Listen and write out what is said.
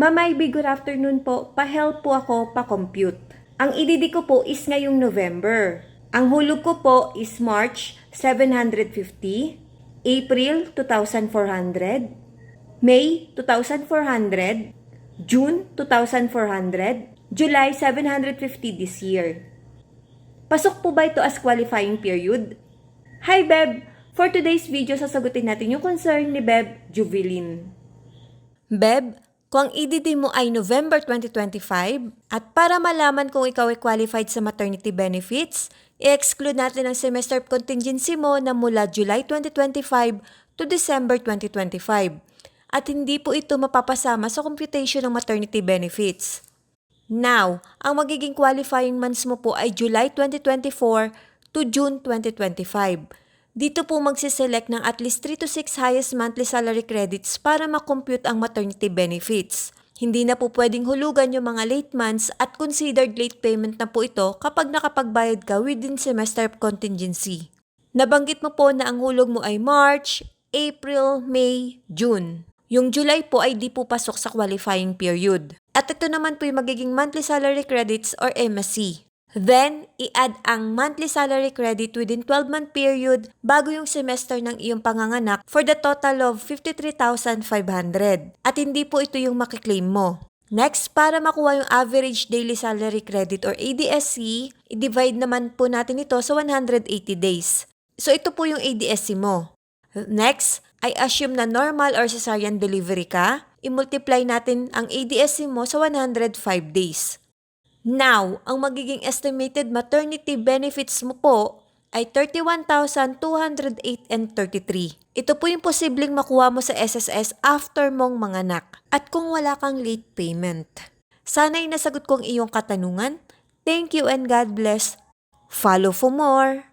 Mamaybe, good afternoon po. Pa-help po ako pa-compute. Ang ididi ko po is ngayong November. Ang hulog ko po is March 750, April 2,400, May 2,400, June 2,400, July 750 this year. Pasok po ba ito as qualifying period? Hi Beb! For today's video, sasagutin natin yung concern ni Beb Juvelin. Beb, kung ang EDD mo ay November 2025 at para malaman kung ikaw ay qualified sa maternity benefits, i-exclude natin ang semester contingency mo na mula July 2025 to December 2025 at hindi po ito mapapasama sa computation ng maternity benefits. Now, ang magiging qualifying months mo po ay July 2024 to June 2025. Dito po magsiselect ng at least 3 to 6 highest monthly salary credits para makompute ang maternity benefits. Hindi na po pwedeng hulugan yung mga late months at considered late payment na po ito kapag nakapagbayad ka within semester contingency. Nabanggit mo po na ang hulog mo ay March, April, May, June. Yung July po ay di po pasok sa qualifying period. At ito naman po yung magiging monthly salary credits or MSC. Then, i-add ang monthly salary credit within 12-month period bago yung semester ng iyong panganganak for the total of 53,500. At hindi po ito yung makiklaim mo. Next, para makuha yung average daily salary credit or ADSC, i-divide naman po natin ito sa 180 days. So, ito po yung ADSC mo. Next, I assume na normal or cesarean delivery ka, i-multiply natin ang ADSC mo sa 105 days. Now, ang magiging estimated maternity benefits mo po ay 31,208.33. Ito po yung posibleng makuha mo sa SSS after mong manganak at kung wala kang late payment. Sana'y nasagot ko ang iyong katanungan. Thank you and God bless. Follow for more!